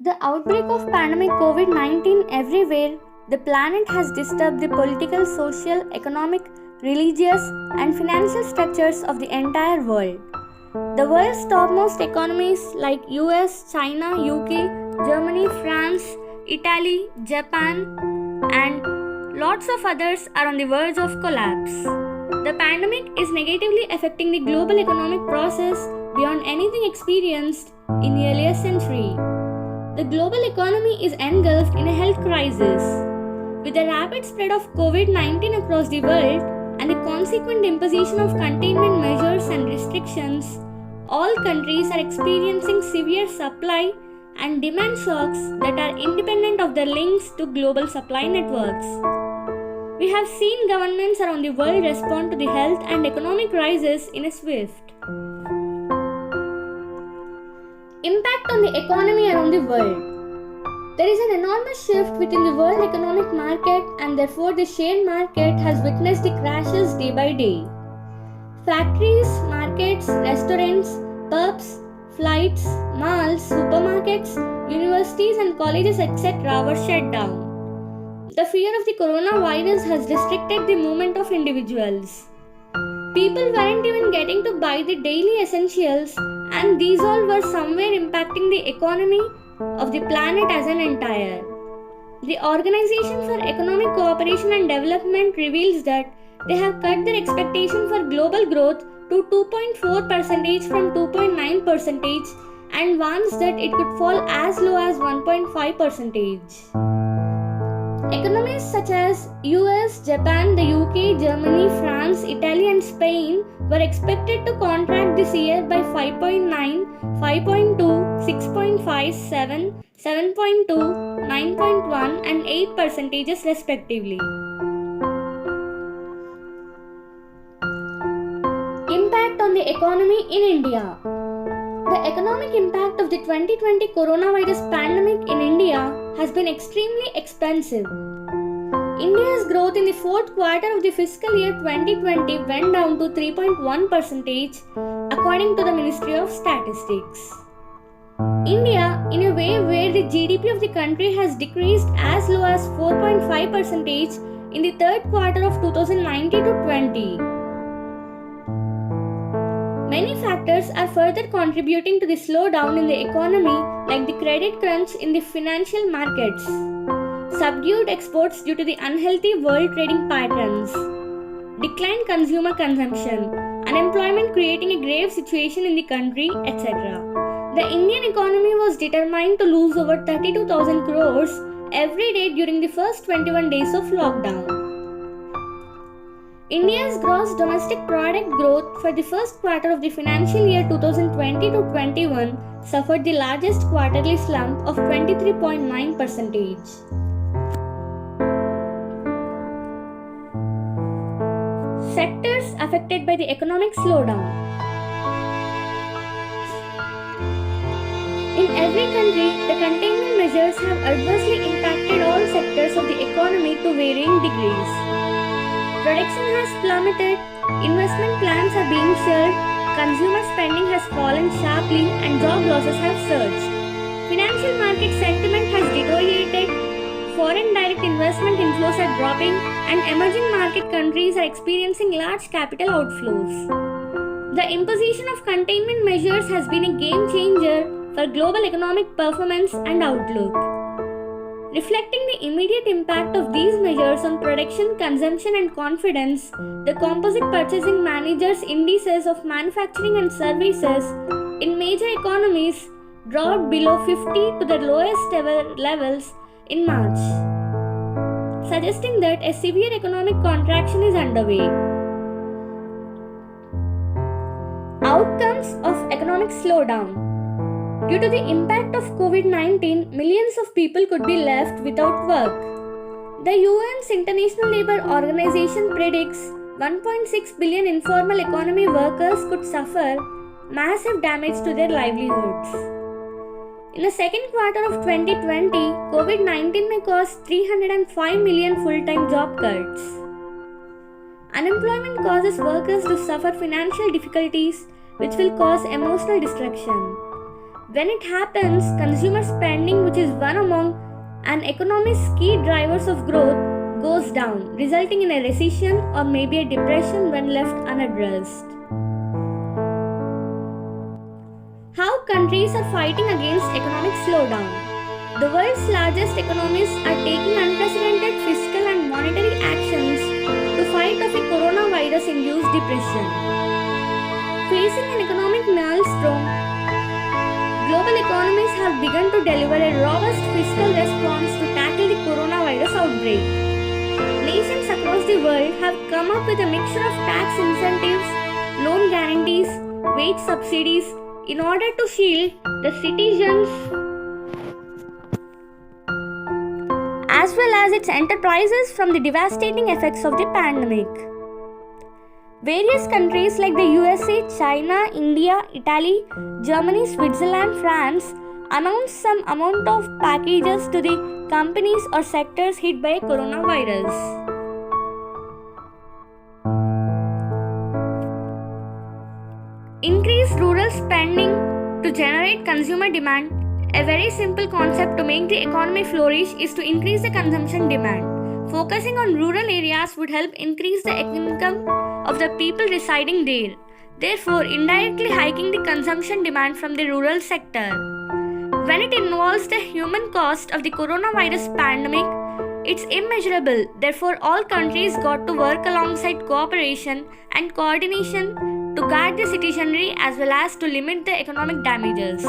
The outbreak of pandemic COVID-19 everywhere, the planet has disturbed the political, social, economic, religious, and financial structures of the entire world. The world's topmost economies like US, China, UK, Germany, France, Italy, Japan, and lots of others are on the verge of collapse. The pandemic is negatively affecting the global economic process beyond anything experienced in the earlier century. The global economy is engulfed in a health crisis. With the rapid spread of COVID-19 across the world and the consequent imposition of containment measures and restrictions, all countries are experiencing severe supply and demand shocks that are independent of their links to global supply networks. We have seen governments around the world respond to the health and economic crisis in a swift. Impact on the economy around the world. There is an enormous shift within the world economic market, and therefore the share market has witnessed the crashes day by day. Factories, markets, restaurants, pubs, flights, malls, supermarkets, universities and colleges etc. were shut down. The fear of the coronavirus has restricted the movement of individuals. People weren't even getting to buy the daily essentials, and these all were somewhere impacting the economy of the planet as an entire. The Organization for Economic Cooperation and Development reveals that they have cut their expectation for global growth to 2.4% from 2.9% and warns that it could fall as low as 1.5%. Economies such as US, Japan, the UK, Germany, France, Italy and Spain were expected to contract this year by 5.9, 5.2, 6.5, 7, 7.2, 9.1 and 8% respectively. Impact on the economy in India. The economic impact of the 2020 coronavirus pandemic in India has been extremely expensive. India's growth in the fourth quarter of the fiscal year 2020 went down to 3.1% according to the Ministry of Statistics. India, in a way where the GDP of the country has decreased as low as 4.5% in the third quarter of 2019-20. Many factors are further contributing to the slowdown in the economy, like the credit crunch in the financial markets, subdued exports due to the unhealthy world trading patterns, declined consumer consumption, unemployment creating a grave situation in the country, etc. The Indian economy was determined to lose over 32,000 crores every day during the first 21 days of lockdown. India's gross domestic product growth for the first quarter of the financial year 2020-21 suffered the largest quarterly slump of 23.9%. Sectors affected by the economic slowdown. In every country, the containment measures have adversely impacted all sectors of the economy to varying degrees. Production has plummeted, investment plans are being shelved, consumer spending has fallen sharply and job losses have surged. Financial market sentiment has deteriorated, foreign direct investment inflows are dropping and emerging market countries are experiencing large capital outflows. The imposition of containment measures has been a game changer for global economic performance and outlook. Reflecting the immediate impact of these measures on production, consumption and confidence, the Composite Purchasing Managers Indices of manufacturing and services in major economies dropped below 50 to the lowest ever levels in March, suggesting that a severe economic contraction is underway. Outcomes of economic slowdown. Due to the impact of COVID-19, millions of people could be left without work. The UN's International Labour Organization predicts 1.6 billion informal economy workers could suffer massive damage to their livelihoods. In the second quarter of 2020, COVID-19 may cause 305 million full-time job cuts. Unemployment causes workers to suffer financial difficulties which will cause emotional destruction. When it happens, consumer spending, which is one among an economy's key drivers of growth, goes down, resulting in a recession or maybe a depression when left unaddressed. How countries are fighting against economic slowdown. The world's largest economies are taking unprecedented fiscal and monetary actions to fight off a coronavirus-induced depression. Facing an economic maelstrom, global economies have begun to deliver a robust fiscal response to tackle the coronavirus outbreak. Nations across the world have come up with a mixture of tax incentives, loan guarantees, wage subsidies in order to shield the citizens as well as its enterprises from the devastating effects of the pandemic. Various countries like the USA, China, India, Italy, Germany, Switzerland, France announced some amount of packages to the companies or sectors hit by coronavirus. Increase rural spending to generate consumer demand. A very simple concept to make the economy flourish is to increase the consumption demand. Focusing on rural areas would help increase the income of the people residing there, therefore indirectly hiking the consumption demand from the rural sector. When it involves the human cost of the coronavirus pandemic, it's immeasurable. Therefore, all countries got to work alongside cooperation and coordination to guard the citizenry as well as to limit the economic damages.